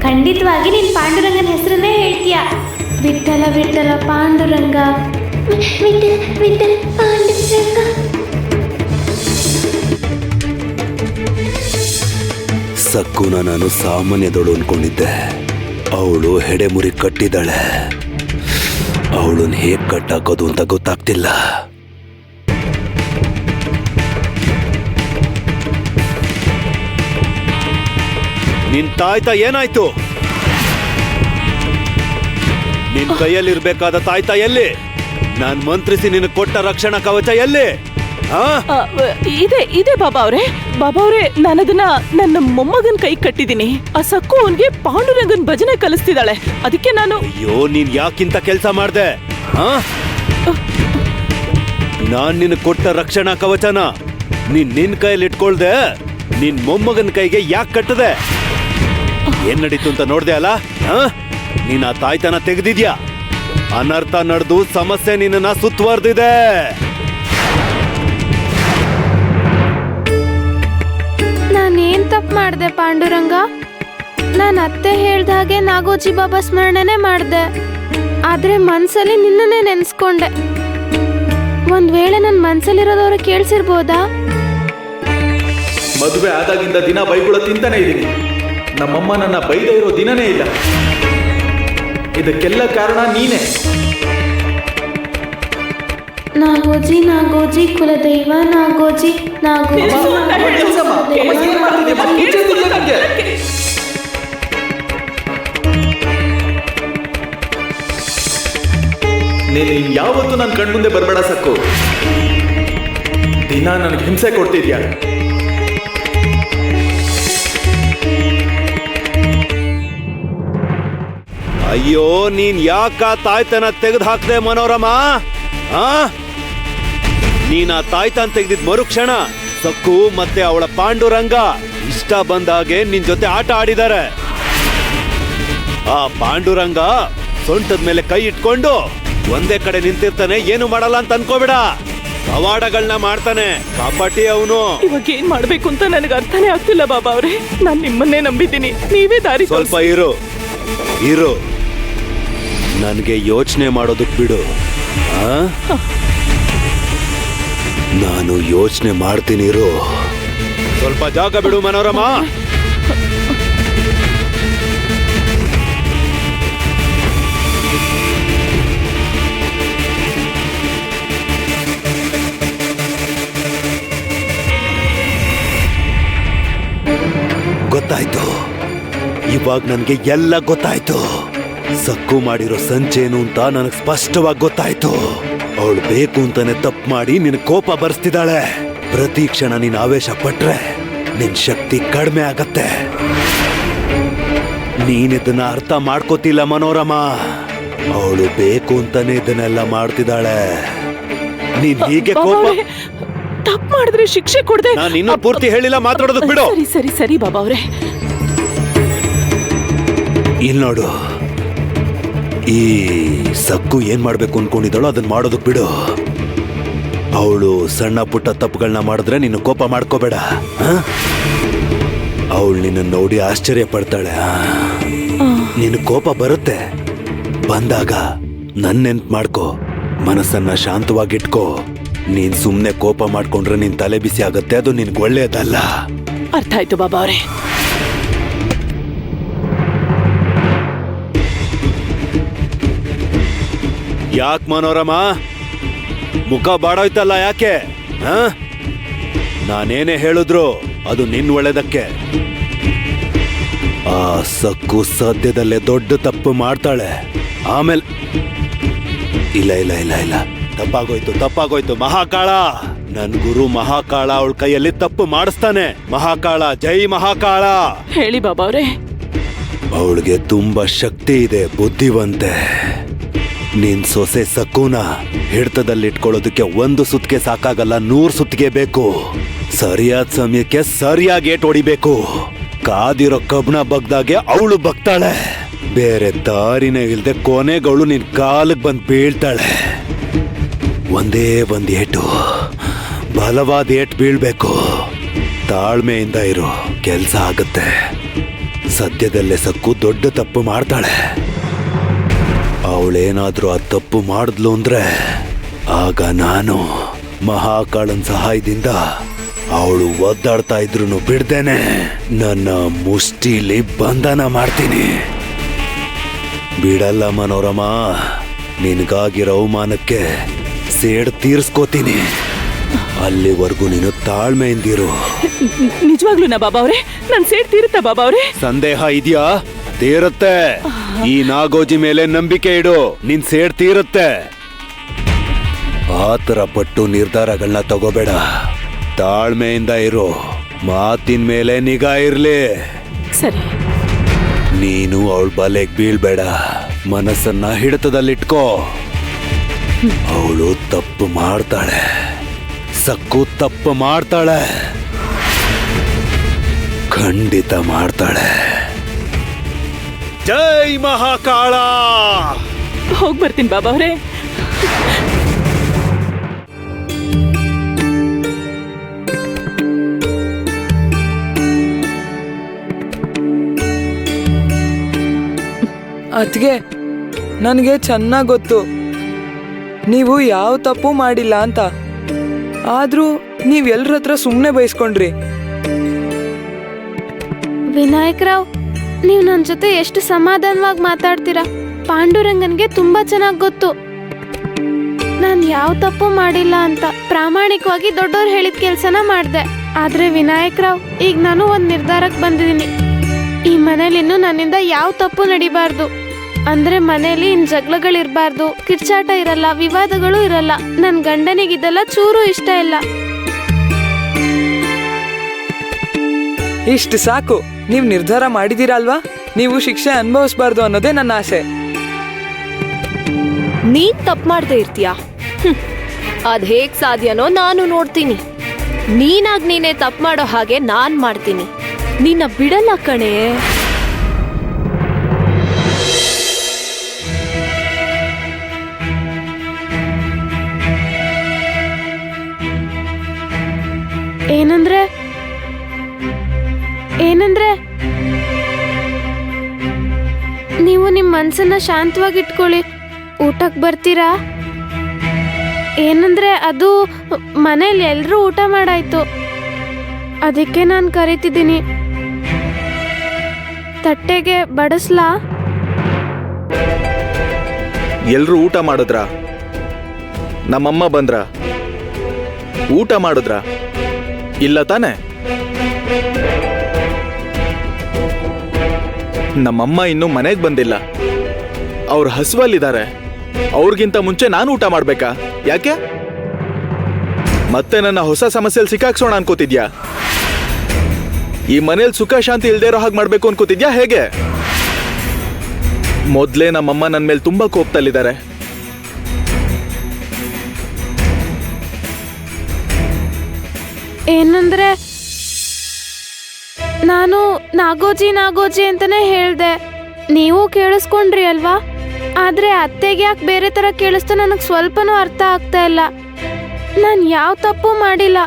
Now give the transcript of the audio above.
ಖಂಡಿತವಾಗಿ ನೀನ್ ಪಾಂಡುರಂಗನ ಹೆಸರನ್ನೇ ಹೇಳ್ತೀಯ. ವಿಠಲ ವಿಠಲ ಪಾಂಡುರಂಗ, ವಿಠಲ ವಿಠಲ ಪಾಂಡುರಂಗ. ಸಕ್ಕುನ ನಾನು ಸಾಮಾನ್ಯದಳು ಅನ್ಕೊಂಡಿದ್ದೆ. ಅವಳು ಹೆಡೆಮುರಿ ಕಟ್ಟಿದ್ದಾಳೆ. ಅವಳನ್ನ ಹೇಗ್ ಕಟ್ಟಾಕೋದು ಅಂತ ಗೊತ್ತಾಗ್ತಿಲ್ಲ. ನಿನ್ ತಾಯ್ತ ಏನಾಯ್ತು? ನಿನ್ ಕೈಯಲ್ಲಿರ್ಬೇಕಾದ ತಾಯ್ತ ಎಲ್ಲಿ? ನಾನ್ ಮಂತ್ರಿಸಿ ನಿನ್ ಕೊಟ್ಟ ರಕ್ಷಣಾ ಕವಚ ಎಲ್ಲಿ? ಇದೆ ಬಾಬಾ ಅವ್ರೆ, ನಾನದನ್ನ ನನ್ನ ಮೊಮ್ಮಗನ್ ಕೈ ಕಟ್ಟಿದೀನಿ. ಆ ಸಕ್ಕು ಅವನ್ಗೆ ಪಾಂಡುರಂಗನ್ ಭಜನೆ ಕಲಿಸ್ತಿದ್ದಾಳೆ. ಅದಕ್ಕೆ ನಾನು. ಅಯ್ಯೋ, ನೀನ್ ಯಾಕಿಂತ ಕೆಲ್ಸ ಮಾಡ್ದೆ? ನಾನ್ ನಿನ್ ಕೊಟ್ಟ ರಕ್ಷಣಾ ಕವಚನ ನಿನ್ ಕೈಯಲ್ಲಿ ಇಟ್ಕೊಳ್ದೆ ನಿನ್ ಮೊಮ್ಮಗನ್ ಕೈಗೆ ಯಾಕೆ ಕಟ್ಟದೆ? ಏನ್ ನಡೀತು ಅಂತ ನೋಡ್ದೆ ಅಲ್ಲ? ನೀನ್ ಆ ತಾಯ್ತನ ತೆಗೆದಿದ್ಯಾ. ಅನರ್ಥ ನಡೆದು ಸಮಸ್ಯೆ ನಿನ್ನ ಸುತ್ತುವರ್ದಿದೆ. ನಾನೇನ್ ತಪ್ಪು ಮಾಡ್ದೆ ಪಾಂಡುರಂಗ? ನಾನು ಅತ್ತೆ ಹೇಳ್ದ ಹಾಗೆ ನಾಗೋಜಿ ಬಾಬಾ ಸ್ಮರಣೆನೆ ಮಾಡ್ದೆ. ಆದ್ರೆ ಮನ್ಸಲ್ಲಿ ನಿನ್ನನ್ನೇ ನೆನ್ಸ್ಕೊಂಡೆ. ಒಂದ್ ವೇಳೆ ನನ್ ಮನ್ಸಲ್ಲಿರೋದವ್ರು ಕೇಳ್ಸಿರ್ಬೋದಾ? ಮದುವೆ ಆದಾಗಿಂದ ದಿನ ಬೈಗುಳ ತಿಂತಾನೆ ಇದ್ದೀನಿ. ನಮ್ಮಮ್ಮ ನನ್ನ ಬೈದೇ ಇರೋ ದಿನನೇ ಇಲ್ಲ. ಇದಕ್ಕೆಲ್ಲ ಕಾರಣ ನೀನೇ. ನಾಗೋಜಿ ನಾಗೋಜಿ ಕುಲದೈವ ನಾಗೋಜಿ ನಾಗೋಜಿ. ನೀನು ಯಾವತ್ತೂ ನನ್ನ ಕಣ್ಮುಂದೆ ಬರಬೇಡ ಸಕ್ಕು. ದಿನ ನನಗೆ ಹಿಂಸೆ ಕೊಡ್ತಿದ್ಯಾ. ಅಯ್ಯೋ, ನೀನ್ ಯಾಕ ತಾಯ್ತನ ತೆಗೆದು ಹಾಕ್ದೆ ಮನೋರಮ? ನೀನ್ ಆ ತಾಯ್ತನ ತೆಗೆದಿದ್ ಮರುಕ್ಷಣ ಸಕ್ಕು ಮತ್ತೆ ಅವಳ ಪಾಂಡುರಂಗ ಇಷ್ಟ ಬಂದಾಗೆ ನಿನ್ ಜೊತೆ ಆಟ ಆಡಿದ್ದಾರೆ. ಆ ಪಾಂಡುರಂಗ ಸೊಂಟದ ಮೇಲೆ ಕೈ ಇಟ್ಕೊಂಡು ಒಂದೇ ಕಡೆ ನಿಂತಿರ್ತಾನೆ, ಏನು ಮಾಡಲ್ಲ ಅಂತ ಅನ್ಕೋಬೇಡ. ಪವಾಡಗಳನ್ನ ಮಾಡ್ತಾನೆ, ಕಾಪಾಟಿ ಅವನು. ಇವಾಗ ಏನ್ ಮಾಡ್ಬೇಕು ಅಂತ ನನಗೆ ಅರ್ಥನೇ ಆಗ್ತಿಲ್ಲ ಬಾಬಾ ಅವ್ರೆ. ನಾನ್ ನಿಮ್ಮನ್ನೇ ನಂಬಿದ್ದೀನಿ, ನೀವೇ ದಾರಿ. ಸ್ವಲ್ಪ ಇರು, ನನ್ಗೆ ಯೋಚನೆ ಮಾಡೋದಕ್ ಬಿಡು. ನಾನು ಯೋಚನೆ ಮಾಡ್ತೀನಿ, ಇರು. ಸ್ವಲ್ಪ ಜಾಗ ಬಿಡು ಮನೋರಮ. ಗೊತ್ತಾಯ್ತು, ಇವಾಗ ನನ್ಗೆ ಎಲ್ಲ ಗೊತ್ತಾಯ್ತು. ಸಕ್ಕು ಮಾಡಿರೋ ಸಂಚೇನು ಅಂತ ನನಗೆ ಸ್ಪಷ್ಟವಾಗಿ ಗೊತ್ತಾಯ್ತು. ಅವಳು ಬೇಕು ಅಂತಾನೆ ತಪ್ಪು ಮಾಡಿ ನಿನ್ ಕೋಪ ಬರ್ಸ್ತಿದ್ದಾಳೆ. ಪ್ರತಿ ಕ್ಷಣ ನೀನ್ ಆವೇಶ ಪಟ್ರೆ ನಿನ್ ಶಕ್ತಿ ಕಡಿಮೆ ಆಗತ್ತೆ. ನೀನಿದನ್ನ ಅರ್ಥ ಮಾಡ್ಕೋತಿಲ್ಲ ಮನೋರಮ. ಅವಳು ಬೇಕು ಅಂತಾನೆ ಇದನ್ನೆಲ್ಲ ಮಾಡ್ತಿದ್ದಾಳೆ. ನೀನ್ ಹೀಗೆ ಕೋಪ ತಪ್ಪು ಮಾಡಿದ್ರೆ ಶಿಕ್ಷೆ ಕೊಡದೆ. ನಾನು ಇನ್ನೂ ಪೂರ್ತಿ ಹೇಳಿಲ್ಲ, ಮಾತಾಡೋದಕ್ ಬಿಡು. ಸರಿ ಬಾಬಾ ಅವ್ರೆ. ಇಲ್ಲಿ ನೋಡು, ಈ ಸಕ್ಕು ಏನ್ ಮಾಡ್ಬೇಕು ಅನ್ಕೊಂಡಿದ್ದಾಳೋ ಅದನ್ನ ಮಾಡೋದಕ್ ಬಿಡು. ಅವಳು ಸಣ್ಣ ಪುಟ್ಟ ತಪ್ಪುಗಳನ್ನ ಮಾಡಿದ್ರೆ ನೀನು ಕೋಪ ಮಾಡ್ಕೋಬೇಡ. ಅವಳು ನಿನ್ನ ನೋಡಿ ಆಶ್ಚರ್ಯ ಪಡ್ತಾಳೆ. ನಿನ್ನ ಕೋಪ ಬರುತ್ತೆ, ಬಂದಾಗ ನನ್ನ ನೆನ್ಪು ಮಾಡ್ಕೋ, ಮನಸ್ಸನ್ನ ಶಾಂತವಾಗಿಟ್ಕೋ. ನೀನ್ ಸುಮ್ನೆ ಕೋಪ ಮಾಡ್ಕೊಂಡ್ರೆ ನಿನ್ ತಲೆ ಬಿಸಿ ಆಗತ್ತೆ, ಅದು ನಿನ್ಗೆ ಒಳ್ಳೇದಲ್ಲ. ಅರ್ಥ ಆಯ್ತು ಬಾಬಾ ಅವ್ರೆ. ಯಾಕೆ ಮನೋರಮ, ಮುಖ ಬಾಡೋಯ್ತಲ್ಲ ಯಾಕೆ? ನಾನೇನೇ ಹೇಳಿದ್ರು ಅದು ನಿನ್ ಒಳ್ಳೇದಕ್ಕೆ. ಆ ಸಕ್ಕು ಸದ್ಯದಲ್ಲೇ ದೊಡ್ಡ ತಪ್ಪು ಮಾಡ್ತಾಳೆ. ಆಮೇಲೆ ಇಲ್ಲ ಇಲ್ಲ ಇಲ್ಲ ಇಲ್ಲ ತಪ್ಪಾಗೋಯ್ತು. ಮಹಾಕಾಳ, ನನ್ ಗುರು ಮಹಾಕಾಳ ಅವಳ ಕೈಯಲ್ಲಿ ತಪ್ಪು ಮಾಡಿಸ್ತಾನೆ. ಮಹಾಕಾಳ, ಜೈ ಮಹಾಕಾಳ. ಹೇಳಿ ಬಾಬಾ ಅವ್ರೆ. ಅವಳಿಗೆ ತುಂಬಾ ಶಕ್ತಿ ಇದೆ, ಬುದ್ಧಿವಂತೆ. ನಿನ್ ಸೊಸೆ ಸಕ್ಕುನ ಹಿಡ್ತದಲ್ಲಿಟ್ಕೊಳ್ಳೋದಕ್ಕೆ 1 ಸುತ್ತಿಗೆ ಸಾಕಾಗಲ್ಲ, 100 ಸುತ್ತಿಗೆ ಬೇಕು. ಸರಿಯಾದ ಸಮಯಕ್ಕೆ ಸರಿಯಾಗಿ ಏಟ್ ಹೊಡಿಬೇಕು. ಕಾದಿರೋ ಕಬ್ಣ ಬಗ್ದಾಗೆ ಅವಳು ಬಗ್ತಾಳೆ. ಬೇರೆ ದಾರಿನೇ ಇಲ್ದೆ ಕೊನೆಗಳು ನಿನ್ ಕಾಲಿಗೆ ಬಂದು ಬೀಳ್ತಾಳೆ. ಒಂದೇ ಒಂದು ಏಟು, ಬಲವಾದ ಏಟು ಬೀಳ್ಬೇಕು. ತಾಳ್ಮೆಯಿಂದ ಇರು, ಕೆಲ್ಸ ಆಗುತ್ತೆ. ಸದ್ಯದಲ್ಲೇ ಸಕ್ಕು ದೊಡ್ಡ ತಪ್ಪು ಮಾಡ್ತಾಳೆ. ಅವಳೇನಾದ್ರೂ ಆ ತಪ್ಪು ಮಾಡಿದ್ಲು ಅಂದ್ರೆ ಆಗ ನಾನು ಮಹಾಕಾಳನ್ ಸಹಾಯದಿಂದ ಅವಳು ಒದ್ದಾಡ್ತಾ ಇದ್ರು ಬಿಡ್ದೇನೆ ನನ್ನ ಮುಷ್ಟಿಲಿ ಬಂಧನ ಮಾಡ್ತೀನಿ. ಬಿಡಲ್ಲ ಮನೋರಮ, ನಿನ್ಗಾಗಿರೋ ಅವಮಾನಕ್ಕೆ ಸೇಡ್ ತೀರ್ಸ್ಕೋತೀನಿ. ಅಲ್ಲಿವರೆಗೂ ನೀನು ತಾಳ್ಮೆಯಿಂದಿರು. ನಿಜವಾಗ್ಲೂನಾ ಬಾಬಾ ಅವ್ರೆ? ನನ್ ಸೇಡ್ ತೀರುತ್ತಾ ಬಾಬಾ ಅವ್ರೆ? ಸಂದೇಹ ಇದೆಯಾ? ತೀರುತ್ತೆ. ಈ ನಾಗೋಜಿ ಮೇಲೆ ನಂಬಿಕೆ ಇಡು, ನಿನ್ ಸೇಡ್ ತೀರುತ್ತೆ. ಆತರ ಪಟ್ಟು ನಿರ್ಧಾರಗಳನ್ನ ತಗೋಬೇಡ. ತಾಳ್ಮೆಯಿಂದ ಇರು. ಮಾತಿನ ಮೇಲೆ ನಿಗಾ ಇರ್ಲಿ. ಸರಿ. ನೀನು ಅವಳ ಬಲೆಗ್ ಬೀಳ್ಬೇಡ. ಮನಸ್ಸನ್ನ ಹಿಡಿತದಲ್ಲಿಟ್ಕೋ. ಅವಳು ತಪ್ಪು ಮಾಡ್ತಾಳೆ. ಸಕ್ಕು ತಪ್ಪು ಮಾಡ್ತಾಳೆ. ಖಂಡಿತ ಮಾಡ್ತಾಳೆ. ಜೈ ಮಹಾಕಾಳ. ಹೋಗ್ ಬರ್ತೀನಿ ಬಾಬಾ ಅವ್ರೆ. ಅದ್ಗೆ ನನಗೆ ಚೆನ್ನಾಗಿ ಗೊತ್ತು ನೀವು ಯಾವ ತಪ್ಪು ಮಾಡಿಲ್ಲ ಅಂತ. ಆದ್ರೂ ನೀವ್ ಎಲ್ರ ಹತ್ರ ಸುಮ್ಮನೆ ಬಯಸ್ಕೊಂಡ್ರಿ. ವಿನಾಯಕ್ ರಾವ್, ನೀವು ನನ್ನ ಜೊತೆ ಎಷ್ಟು ಸಮಾಧಾನವಾಗಿ ಮಾತಾಡ್ತೀರಾ. ಪಾಂಡುರಂಗನ್ಗೆ ತುಂಬಾ ಚೆನ್ನಾಗಿ ಗೊತ್ತು ನಾನು ಯಾವ ತಪ್ಪು ಮಾಡಿಲ್ಲ ಅಂತ. ಪ್ರಾಮಾಣಿಕವಾಗಿ ದೊಡ್ಡವ್ರು ಹೇಳಿದ ಕೆಲ್ಸನ ಮಾಡ್ದೆ. ಆದ್ರೆ ವಿನಾಯಕ್ ರಾವ್, ಈಗ ನಾನು ಒಂದ್ ನಿರ್ಧಾರಕ್ಕೆ ಬಂದಿದ್ದೀನಿ. ಈ ಮನೇಲಿ ಇನ್ನು ನನ್ನಿಂದ ಯಾವ ತಪ್ಪು ನಡಿಬಾರ್ದು. ಅಂದ್ರೆ ಮನೇಲಿ ಇನ್ ಜಗಳಗಳಿರ್ಬಾರ್ದು, ಕಿರ್ಚಾಟ ಇರಲ್ಲ, ವಿವಾದಗಳು ಇರಲ್ಲ. ನನ್ ಗಂಡನಿಗಿದೆಲ್ಲ ಚೂರು ಇಷ್ಟ ಇಲ್ಲ. ಇಷ್ಟು ಸಾಕು. ನೀವು ನಿರ್ಧಾರ ಮಾಡಿದೀರಾ ಅಲ್ವಾ? ನೀವು ಶಿಕ್ಷೆ ಅನುಭವಿಸಬಾರ್ದು ಅನ್ನೋದೇ ನನ್ನ ಆಸೆ. ನೀನ್ ತಪ್ಪು ಮಾಡ್ದೆ ಇರ್ತೀಯಾ? ಅದ್ ಹೇಗ್ ಸಾಧ್ಯನೋ ನಾನು ನೋಡ್ತೀನಿ. ನೀನಾಗ್ ನೀನೇ ತಪ್ಪು ಮಾಡೋ ಹಾಗೆ ನಾನ್ ಮಾಡ್ತೀನಿ. ನಿನ್ನ ಬಿಡಲ್ಲ ಕಣೆ. ಏನಂದ್ರೆ ನೀವು ನಿಮ್ಮ ಮನ್ಸನ್ನ ಶಾಂತವಾಗಿಟ್ಕೊಳ್ಳಿ. ಊಟಕ್ಕೆ ಬರ್ತೀರಾ? ಏನಂದ್ರೆ ಅದು ಮನೇಲಿ ಎಲ್ರೂ ಊಟ ಮಾಡಾಯ್ತು, ಅದಕ್ಕೆ ನಾನು ಕರಿತಿದ್ದೀನಿ. ತಟ್ಟೆಗೆ ಬಡಿಸ್ಲಾ? ಎಲ್ರೂ ಊಟ ಮಾಡಿದ್ರ? ನಮ್ಮಮ್ಮ ಬಂದ್ರ? ಊಟ ಮಾಡಿದ್ರ? ಇಲ್ಲ ತಾನೆ? ನಮ್ಮಮ್ಮ ಇನ್ನೂ ಮನೆಗೆ ಬಂದಿಲ್ಲ. ಅವ್ರ ಹಸುವಲ್ಲಿದ್ದಾರೆ. ಅವ್ರಿಗಿಂತ ಮುಂಚೆ ನಾನು ಊಟ ಮಾಡ್ಬೇಕಾ? ಯಾಕೆ? ಮತ್ತೆ ನನ್ನ ಹೊಸ ಸಮಸ್ಯೆಯಲ್ಲಿ ಸಿಕ್ಕಾಕ್ಸೋಣ ಅನ್ಕೋತಿದ್ಯಾ? ಈ ಮನೇಲಿ ಸುಖ ಶಾಂತಿ ಇಲ್ದೇ ಇರೋ ಹಾಗೆ ಮಾಡ್ಬೇಕು ಅನ್ಕೋತಿದ್ಯಾ ಹೇಗೆ? ಮೊದ್ಲೇ ನಮ್ಮಮ್ಮ ನನ್ನ ಮೇಲೆ ತುಂಬಾ ಕೋಪದಲ್ಲಿದ್ದಾರೆ. ಏನಂದ್ರೆ ನಾನು ನಾಗೋಜಿ ಅಂತಾನೆ ಹೇಳ್ದೆ. ನೀವು ಕೇಳಿಸ್ಕೊಂಡ್ರಿ ಅಲ್ವಾ? ಆದ್ರೆ ಅತ್ತೆಗೆ ಯಾಕೆ ಬೇರೆ ತರ ಕೇಳಿಸ್ತು ನನಗೆ ಸ್ವಲ್ಪನೂ ಅರ್ಥ ಆಗ್ತಾ ಇಲ್ಲ. ನಾನು ಯಾವ ತಪ್ಪು ಮಾಡಿಲ್ಲ.